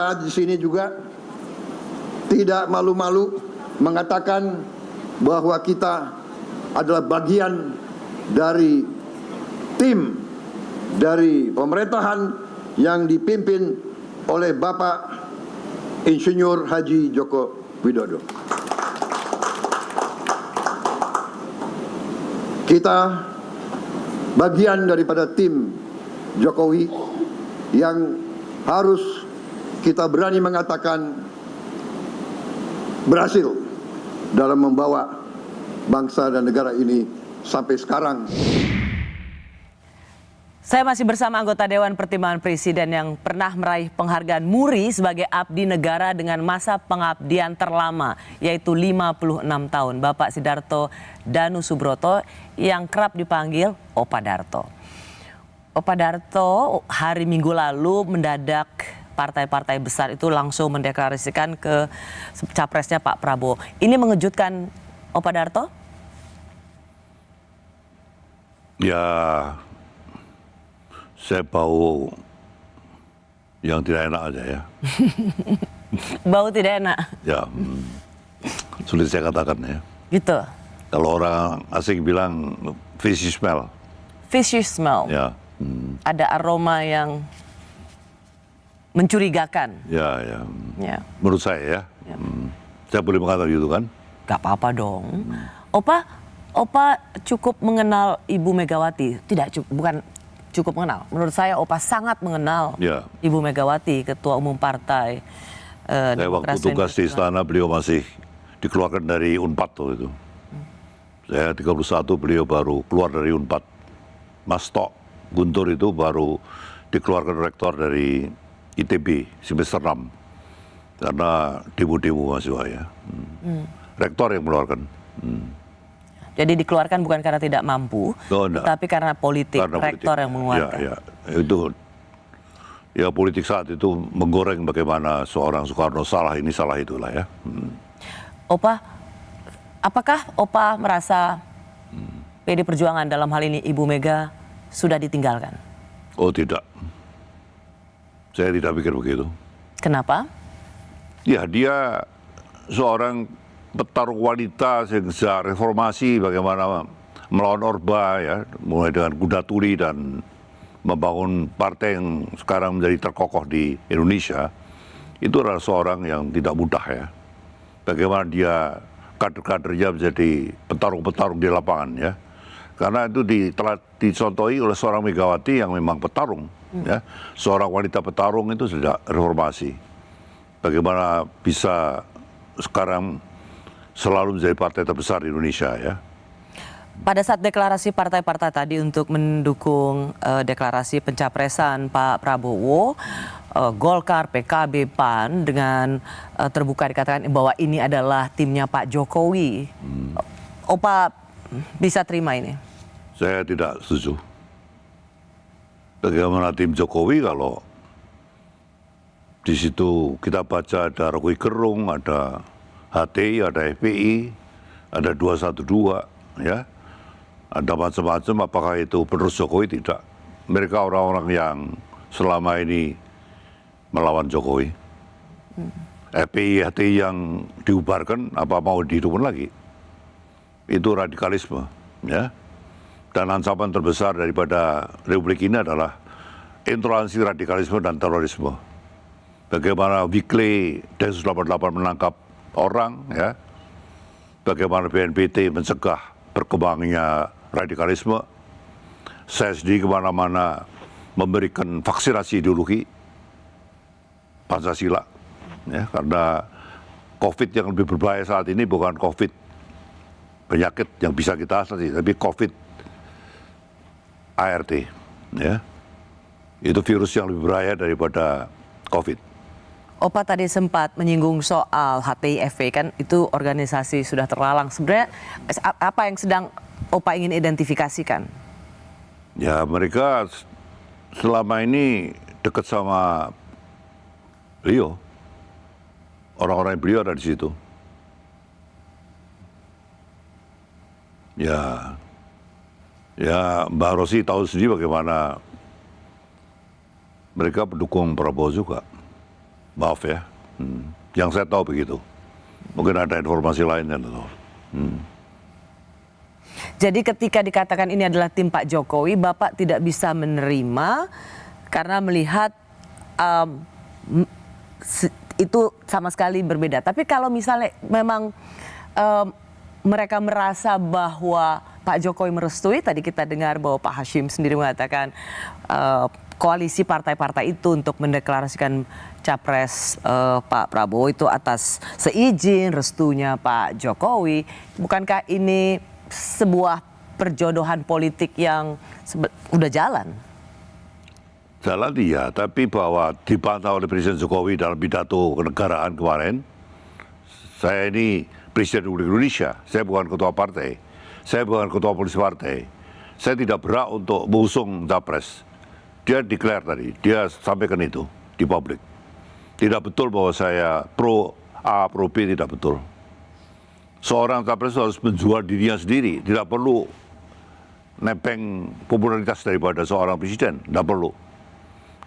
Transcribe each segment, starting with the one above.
Di sini juga tidak malu-malu mengatakan bahwa kita adalah bagian dari tim dari pemerintahan yang dipimpin oleh Bapak Insinyur Haji Joko Widodo. Kita bagian daripada tim Jokowi yang harus kita berani mengatakan berhasil dalam membawa bangsa dan negara ini sampai sekarang. Saya masih bersama anggota Dewan Pertimbangan Presiden yang pernah meraih penghargaan MURI sebagai abdi negara dengan masa pengabdian terlama, yaitu 56 tahun, Bapak Sidarto Danu Subroto yang kerap dipanggil Opa Darto. Opa Darto hari Minggu lalu mendadak partai-partai besar itu langsung mendeklarasikan ke capresnya Pak Prabowo. Ini mengejutkan Opa Darto? Ya, saya bau yang tidak enak aja ya. Bau tidak enak? Ya, sulit saya katakan ya. Gitu? Kalau orang asing bilang fishy smell. Fishy smell? Ya. Ada aroma yang mencurigakan? Ya. Menurut saya ya. Saya boleh mengatakan gitu kan? Gak apa-apa dong. Opa cukup mengenal Ibu Megawati? Bukan cukup mengenal. Menurut saya Opa sangat mengenal Ibu Megawati, Ketua Umum Partai Saya waktu tugas di istana beliau masih dikeluarkan dari UNPAD waktu itu. Saya 31 beliau baru keluar dari UNPAD. Mas Tok Guntur itu baru dikeluarkan rektor dari ITB semester 6 karena demo-demo mahasiswa ya. Rektor yang mengeluarkan. Jadi dikeluarkan bukan karena tidak mampu, tapi karena politik, rektor yang mengeluarkan. Ya, itu ya politik saat itu menggoreng bagaimana seorang Soekarno salah ini salah itulah ya. Opa, apakah Opa merasa PD Perjuangan dalam hal ini Ibu Mega sudah ditinggalkan? Oh tidak, saya tidak pikir begitu. Kenapa? Ya dia seorang petarung wanita sejak reformasi bagaimana melawan Orba ya, mulai dengan kuda tuli dan membangun partai yang sekarang menjadi terkokoh di Indonesia. Itu adalah seorang yang tidak mudah ya. Bagaimana dia kader-kadernya menjadi petarung-petarung di lapangan ya. Karena itu telah dicontohi oleh seorang Megawati yang memang petarung ya. Seorang wanita petarung itu sejak reformasi. Bagaimana bisa sekarang selalu menjadi partai terbesar di Indonesia ya. Pada saat deklarasi partai-partai tadi untuk mendukung deklarasi pencapresan Pak Prabowo, Golkar, PKB, PAN dengan terbuka dikatakan bahwa ini adalah timnya Pak Jokowi. Opa bisa terima ini? Saya tidak setuju. Bagaimana tim Jokowi kalau di situ kita baca ada Roky Gerung, ada HTI, ada FPI, ada 212, ya. Ada macam-macam, apakah itu penerus Jokowi? Tidak. Mereka orang-orang yang selama ini melawan Jokowi. FPI, HTI yang diubarkan, apa mau dihidupkan lagi? Itu radikalisme, ya. Dan ancaman terbesar daripada Republik ini adalah intoleransi radikalisme dan terorisme. Bagaimana Weekly Densus 88 menangkap orang, ya. Bagaimana BNPT mencegah berkembangnya radikalisme. Saya sendiri kemana-mana memberikan vaksinasi ideologi Pancasila, ya, karena COVID yang lebih berbahaya saat ini bukan COVID penyakit yang bisa kita atasi, tapi COVID ART, ya. Itu virus yang lebih berbahaya daripada COVID. Opa tadi sempat menyinggung soal HTI FPI, kan itu organisasi sudah terlalang. Sebenarnya apa yang sedang Opa ingin identifikasikan? Ya mereka selama ini dekat sama beliau. Orang-orang beliau ada di situ. Ya Mbak Rosi tahu sendiri bagaimana mereka pendukung Prabowo juga. Maaf ya. Yang saya tahu begitu. Mungkin ada informasi lain yang tahu. Jadi ketika dikatakan ini adalah tim Pak Jokowi, Bapak tidak bisa menerima karena melihat itu sama sekali berbeda. Tapi kalau misalnya memang mereka merasa bahwa Pak Jokowi merestui, tadi kita dengar bahwa Pak Hashim sendiri mengatakan koalisi partai-partai itu untuk mendeklarasikan capres Pak Prabowo itu atas seizin restunya Pak Jokowi. Bukankah ini sebuah perjodohan politik yang udah jalan? Jalan iya, tapi bahwa dipantau oleh Presiden Jokowi dalam pidato kenegaraan kemarin, saya ini Presiden Republik Indonesia, saya bukan ketua partai, saya bukan ketua polisi partai, saya tidak berhak untuk mengusung capres. Dia declare tadi, dia sampaikan itu di publik. Tidak betul bahwa saya pro A, pro B, tidak betul. Seorang capres harus menjual dirinya sendiri, tidak perlu nepeng popularitas daripada seorang presiden, tidak perlu.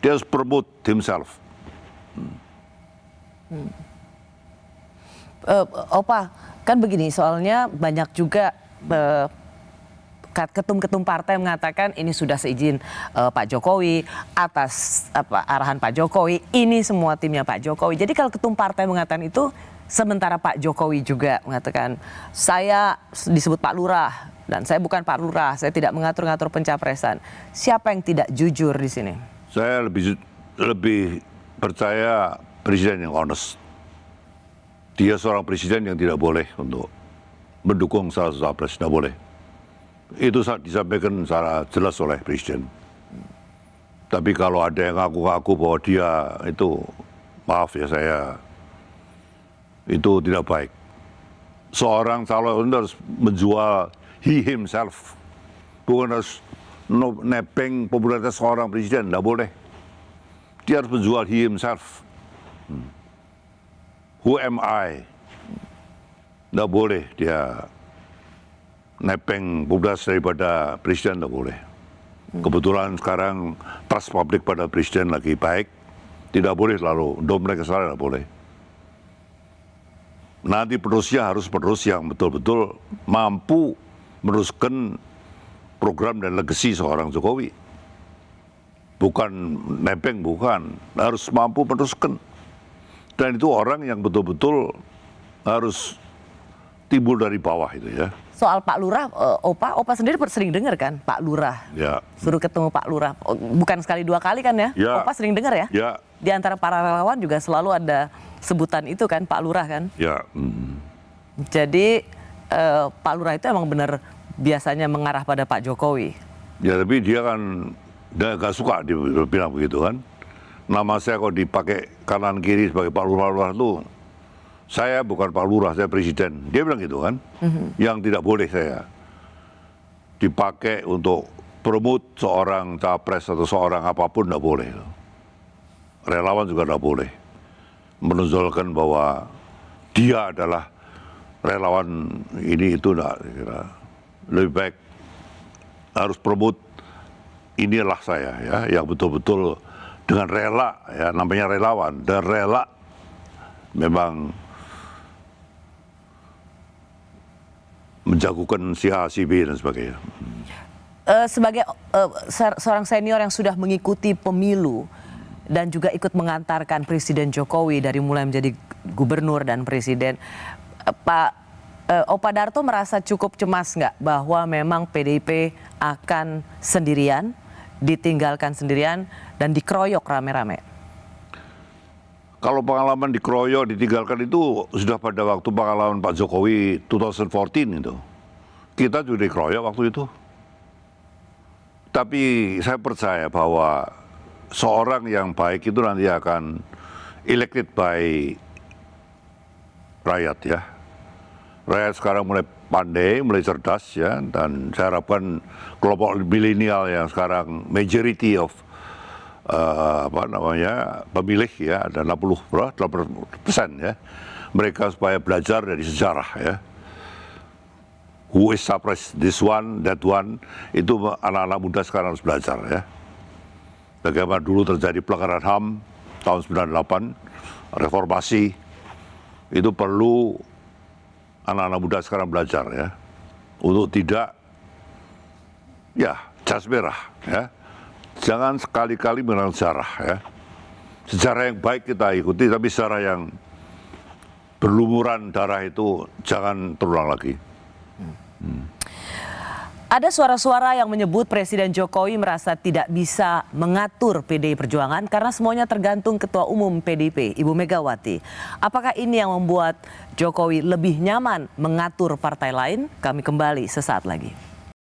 Dia harus promote himself. Opa, kan begini, soalnya banyak juga ketum-ketum partai mengatakan ini sudah seizin Pak Jokowi, atas arahan Pak Jokowi, ini semua timnya Pak Jokowi. Jadi kalau ketum partai mengatakan itu, sementara Pak Jokowi juga mengatakan saya disebut Pak Lurah dan saya bukan Pak Lurah, saya tidak mengatur-ngatur pencapresan. Siapa yang tidak jujur di sini? Saya lebih percaya presiden yang honest. Dia seorang presiden yang tidak boleh untuk mendukung salah satu capres, tidak boleh. Itu disampaikan secara jelas oleh presiden. Tapi kalau ada yang ngaku-ngaku bahwa dia itu, maaf ya saya, itu tidak baik. Seorang calon harus menjual he himself, bukan harus nepeng popularitas seorang presiden, tidak boleh. Dia harus menjual he himself. Who am I? Tidak boleh dia nepeng popularitas daripada presiden, tidak boleh. Kebetulan sekarang trust publik pada presiden lagi baik, tidak boleh lalu dompleng ke sana, tidak boleh. Nanti penerusnya harus penerus yang betul-betul mampu meneruskan program dan legasi seorang Jokowi. Bukan nepeng, bukan. Harus mampu meneruskan. Dan itu orang yang betul-betul harus timbul dari bawah itu ya. Soal Pak Lurah, Opa sendiri sering dengar kan Pak Lurah? Ya. Suruh ketemu Pak Lurah. Bukan sekali dua kali kan ya? Ya. Opa sering dengar ya? Ya. Di antara para relawan juga selalu ada sebutan itu kan, Pak Lurah kan? Ya. Jadi Pak Lurah itu emang benar biasanya mengarah pada Pak Jokowi. Ya tapi dia kan gak suka dibilang begitu kan. Nama saya kok dipakai kanan kiri sebagai Pak Lurah itu, saya bukan Pak Lurah, saya presiden. Dia bilang gitu kan. Yang tidak boleh saya dipakai untuk promote seorang capres atau seorang apapun, tidak boleh. Relawan juga tidak boleh menonjolkan bahwa dia adalah relawan ini itu, tidak. Lebih baik harus promote inilah saya ya, yang betul-betul dengan rela ya, namanya relawan, dan rela memang menjagokan si A, si B dan sebagainya. Sebagai seorang senior yang sudah mengikuti pemilu dan juga ikut mengantarkan Presiden Jokowi dari mulai menjadi gubernur dan presiden, Opa Darto merasa cukup cemas nggak bahwa memang PDIP akan sendirian, ditinggalkan sendirian, dan dikeroyok rame-rame? Kalau pengalaman dikeroyok, ditinggalkan itu sudah pada waktu pengalaman Pak Jokowi 2014 itu. Kita juga dikeroyok waktu itu. Tapi saya percaya bahwa seorang yang baik itu nanti akan elected by rakyat ya. Rakyat sekarang mulai pandai, mulai cerdas ya, dan saya harapkan kelompok milenial yang sekarang majority of pemilih ya, ada 80% ya, mereka supaya belajar dari sejarah ya. Who is suppressed, this one, that one, itu anak-anak muda sekarang harus belajar ya. Bagaimana dulu terjadi pelanggaran HAM, tahun 98, reformasi, itu perlu anak-anak muda sekarang belajar ya, untuk tidak jas merah ya, jangan sekali-kali mengenang sejarah ya. Sejarah yang baik kita ikuti, tapi sejarah yang berlumuran darah itu jangan terulang lagi. Ada suara-suara yang menyebut Presiden Jokowi merasa tidak bisa mengatur PDI Perjuangan karena semuanya tergantung Ketua Umum PDIP, Ibu Megawati. Apakah ini yang membuat Jokowi lebih nyaman mengatur partai lain? Kami kembali sesaat lagi.